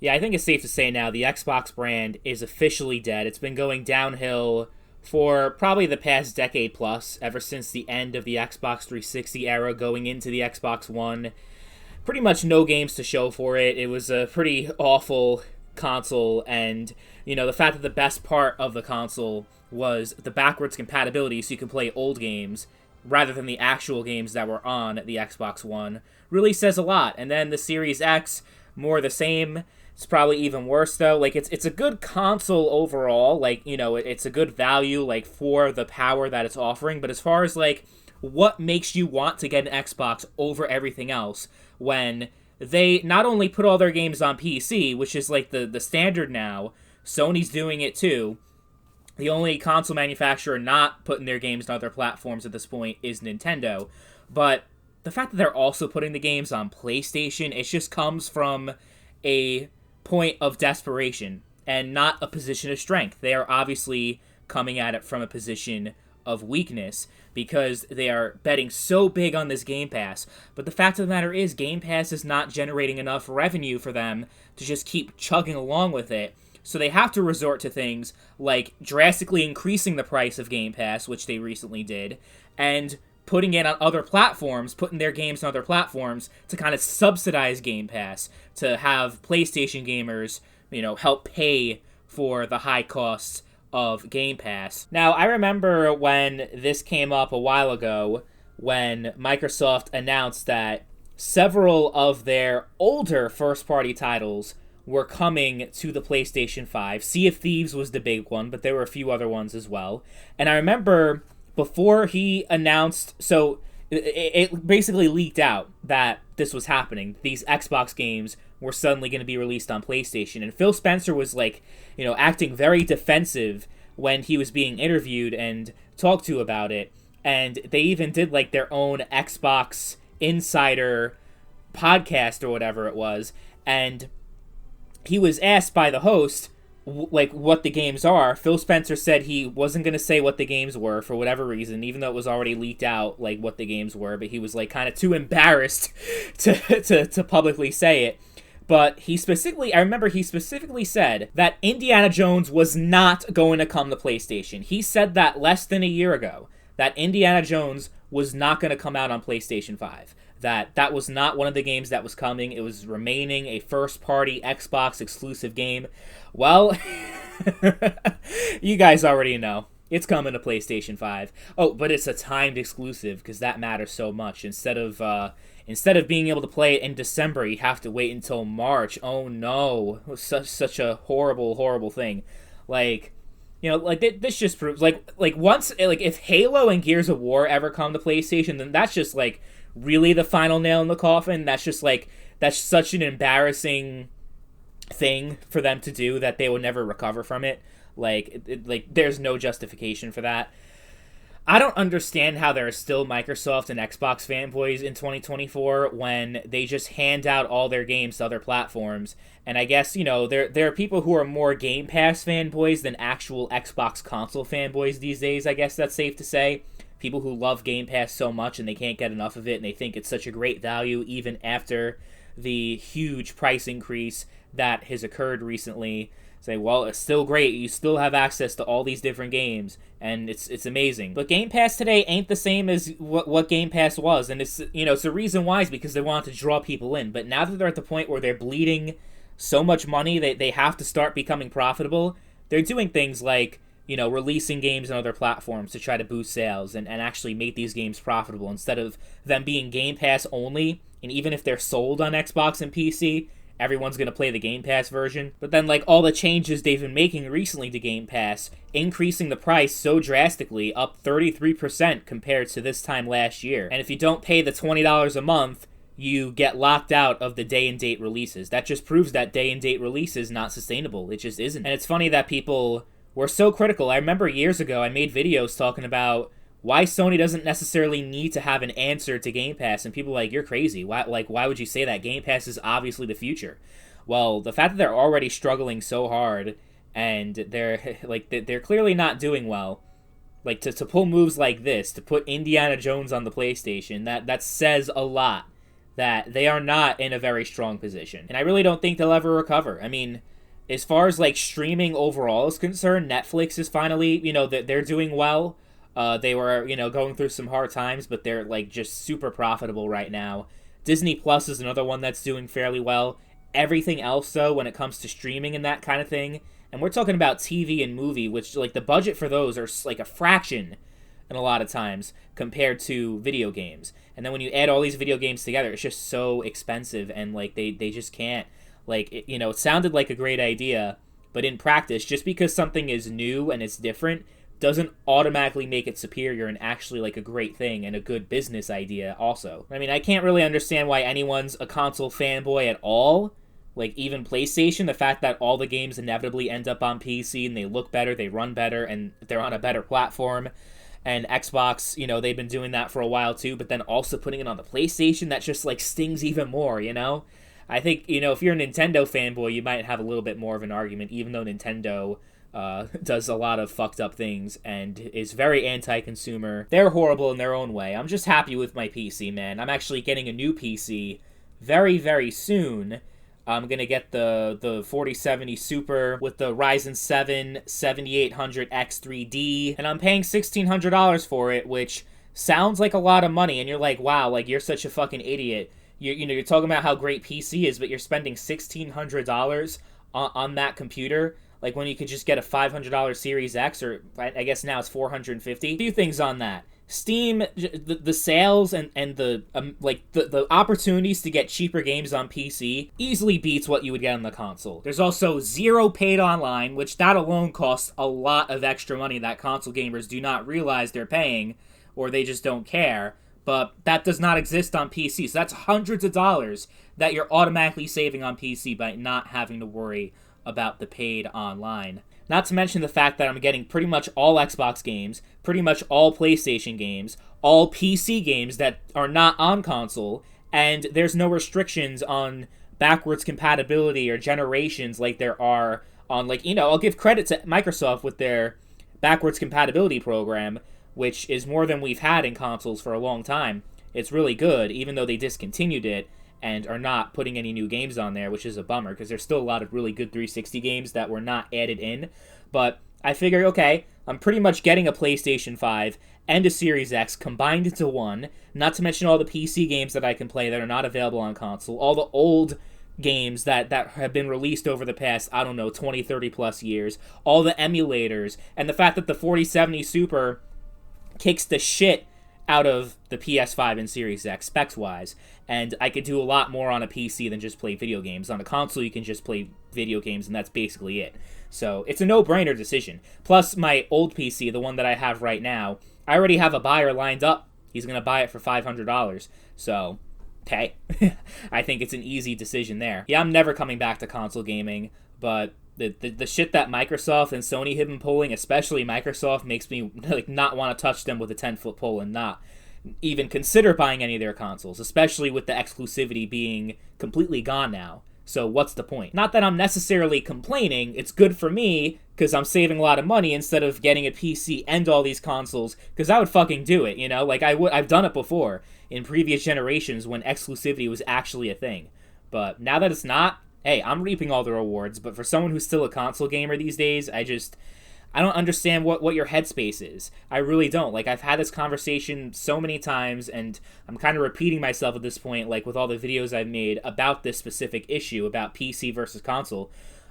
Yeah, I think it's safe to say now the Xbox brand is officially dead. It's been going downhill for probably the past decade plus, ever since the end of the Xbox 360 era going into the Xbox One. Pretty much no games to show for it. It was a pretty awful console, and the fact that the best part of the console was the backwards compatibility so you can play old games rather than the actual games that were on the Xbox One really says a lot. And then the Series X, more the same. It's probably even worse though. Like it's a good console overall. Like, it's a good value like for the power that it's offering, but as far as like what makes you want to get an Xbox over everything else when they not only put all their games on PC, which is like the standard now, Sony's doing it too. The only console manufacturer not putting their games on other platforms at this point is Nintendo. But the fact that they're also putting the games on PlayStation, it just comes from a point of desperation and not a position of strength. They are obviously coming at it from a position of weakness because they are betting so big on this Game Pass. But the fact of the matter is Game Pass is not generating enough revenue for them to just keep chugging along with it. So they have to resort to things like drastically increasing the price of Game Pass, which they recently did, and putting it on other platforms, putting their games on other platforms to kind of subsidize Game Pass, to have PlayStation gamers, help pay for the high costs of Game Pass. Now, I remember when this came up a while ago, when Microsoft announced that several of their older first-party titles were coming to the PlayStation 5. Sea of Thieves was the big one, but there were a few other ones as well. And I remember before he announced, so it basically leaked out that this was happening. These Xbox games were suddenly going to be released on PlayStation. And Phil Spencer was like, acting very defensive when he was being interviewed and talked to about it. And they even did like their own Xbox Insider podcast or whatever it was. And he was asked by the host, like, what the games are. Phil Spencer said he wasn't going to say what the games were for whatever reason, even though it was already leaked out, like, what the games were, but he was, like, kind of too embarrassed to publicly say it. But I remember he specifically said that Indiana Jones was not going to come to PlayStation. He said that less than a year ago, that Indiana Jones was not going to come out on PlayStation 5. That was not one of the games that was coming. It was remaining a first-party Xbox exclusive game. Well, you guys already know. It's coming to PlayStation 5. Oh, but it's a timed exclusive because that matters so much. Instead of being able to play it in December, you have to wait until March. Oh no, it was such a horrible, horrible thing. Like, this just proves like once if Halo and Gears of War ever come to PlayStation, then that's just like really the final nail in the coffin. That's just like, that's such an embarrassing thing for them to do that they will never recover from it. Like there's no justification for that. I don't understand how there are still Microsoft and Xbox fanboys in 2024 when they just hand out all their games to other platforms. And I guess, there are people who are more Game Pass fanboys than actual Xbox console fanboys these days, I guess that's safe to say. People who love Game Pass so much and they can't get enough of it, and they think it's such a great value even after the huge price increase that has occurred recently. Say, well, it's still great. You still have access to all these different games, and it's amazing. But Game Pass today ain't the same as what Game Pass was, and it's the reason why is because they want to draw people in. But now that they're at the point where they're bleeding so much money that they have to start becoming profitable, they're doing things like releasing games on other platforms to try to boost sales and actually make these games profitable instead of them being Game Pass only. And even if they're sold on Xbox and PC, everyone's going to play the Game Pass version. But then, all the changes they've been making recently to Game Pass, increasing the price so drastically, up 33% compared to this time last year. And if you don't pay the $20 a month, you get locked out of the day-and-date releases. That just proves that day-and-date release is not sustainable. It just isn't. And it's funny that people were so critical. I remember years ago I made videos talking about why Sony doesn't necessarily need to have an answer to Game Pass, and people are like, you're crazy. Why would you say that? Game Pass is obviously the future. Well, the fact that they're already struggling so hard, and they're clearly not doing well, to pull moves like this, to put Indiana Jones on the PlayStation, that says a lot. that they are not in a very strong position. And I really don't think they'll ever recover. I mean, as far as like streaming overall is concerned, Netflix is finally, they're doing well. They were, going through some hard times, but they're like just super profitable right now. Disney Plus is another one that's doing fairly well. Everything else, though, when it comes to streaming and that kind of thing, and we're talking about TV and movie, which like the budget for those are like a fraction in a lot of times compared to video games. And then when you add all these video games together, it's just so expensive, and like they just can't. Like, it sounded like a great idea, but in practice, just because something is new and it's different doesn't automatically make it superior and actually like a great thing and a good business idea also. I mean, I can't really understand why anyone's a console fanboy at all. Like, even PlayStation, the fact that all the games inevitably end up on PC and they look better, they run better, and they're on a better platform. And Xbox, they've been doing that for a while too, but then also putting it on the PlayStation, that just like stings even more, I think, if you're a Nintendo fanboy, you might have a little bit more of an argument, even though Nintendo does a lot of fucked up things and is very anti-consumer. They're horrible in their own way. I'm just happy with my PC, man. I'm actually getting a new PC very, very soon. I'm going to get the 4070 Super with the Ryzen 7 7800X 3D, and I'm paying $1,600 for it, which sounds like a lot of money, and you're like, wow, like, you're such a fucking idiot. You're talking about how great PC is, but you're spending $1,600 on that computer, like when you could just get a $500 Series X, or I guess now it's $450. A few things on that. Steam, the sales and the the opportunities to get cheaper games on PC easily beats what you would get on the console. There's also zero paid online, which that alone costs a lot of extra money that console gamers do not realize they're paying, or they just don't care. But that does not exist on PC. So that's hundreds of dollars that you're automatically saving on PC by not having to worry about the paid online. Not to mention the fact that I'm getting pretty much all Xbox games, pretty much all PlayStation games, all PC games that are not on console, and there's no restrictions on backwards compatibility or generations like there are on, I'll give credit to Microsoft with their backwards compatibility program, which is more than we've had in consoles for a long time. It's really good, even though they discontinued it and are not putting any new games on there, which is a bummer, because there's still a lot of really good 360 games that were not added in. But I figure, okay, I'm pretty much getting a PlayStation 5 and a Series X combined into one, not to mention all the PC games that I can play that are not available on console, all the old games that have been released over the past, 20, 30 plus years, all the emulators, and the fact that the 4070 Super kicks the shit out of the PS5 and Series X specs-wise, and I could do a lot more on a PC than just play video games. On a console, you can just play video games, and that's basically it. So it's a no-brainer decision. Plus, my old PC, the one that I have right now, I already have a buyer lined up. He's going to buy it for $500. So, hey, I think it's an easy decision there. Yeah, I'm never coming back to console gaming, but the shit that Microsoft and Sony have been pulling, especially Microsoft, makes me not want to touch them with a 10-foot pole and not even consider buying any of their consoles, especially with the exclusivity being completely gone now. So what's the point? Not that I'm necessarily complaining, it's good for me, because I'm saving a lot of money instead of getting a PC and all these consoles, because I would fucking do it, I've done it before, in previous generations when exclusivity was actually a thing. But now that it's not, hey, I'm reaping all the rewards, but for someone who's still a console gamer these days, I don't understand what your headspace is. I really don't. I've had this conversation so many times, and I'm kind of repeating myself at this point, with all the videos I've made about this specific issue, about PC versus console,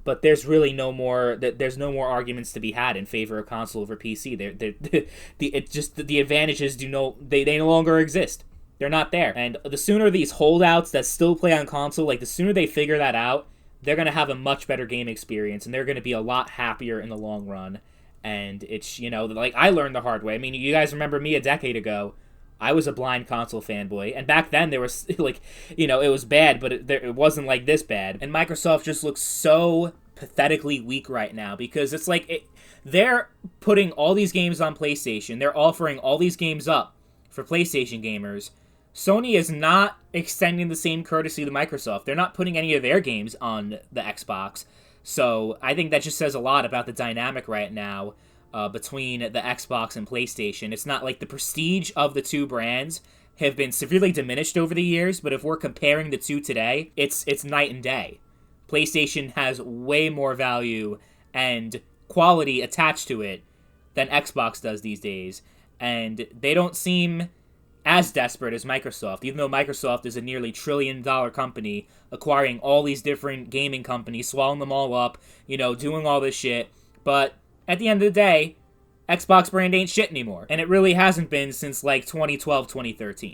but there's really no more arguments to be had in favor of console over PC. The advantages they no longer exist. They're not there. And the sooner these holdouts that still play on console, the sooner they figure that out, they're going to have a much better game experience, and they're going to be a lot happier in the long run. And it's, I learned the hard way. I mean, you guys remember me a decade ago. I was a blind console fanboy, and back then there was, it was bad, but it wasn't like this bad. And Microsoft just looks so pathetically weak right now, because it's they're putting all these games on PlayStation. They're offering all these games up for PlayStation gamers. Sony is not extending the same courtesy to Microsoft. They're not putting any of their games on the Xbox. So I think that just says a lot about the dynamic right now between the Xbox and PlayStation. It's not like the prestige of the two brands have been severely diminished over the years, but if we're comparing the two today, it's night and day. PlayStation has way more value and quality attached to it than Xbox does these days, and they don't seem as desperate as Microsoft, even though Microsoft is a nearly $1 trillion company acquiring all these different gaming companies, swallowing them all up, doing all this shit. But at the end of the day, Xbox brand ain't shit anymore, and it really hasn't been since 2012, 2013.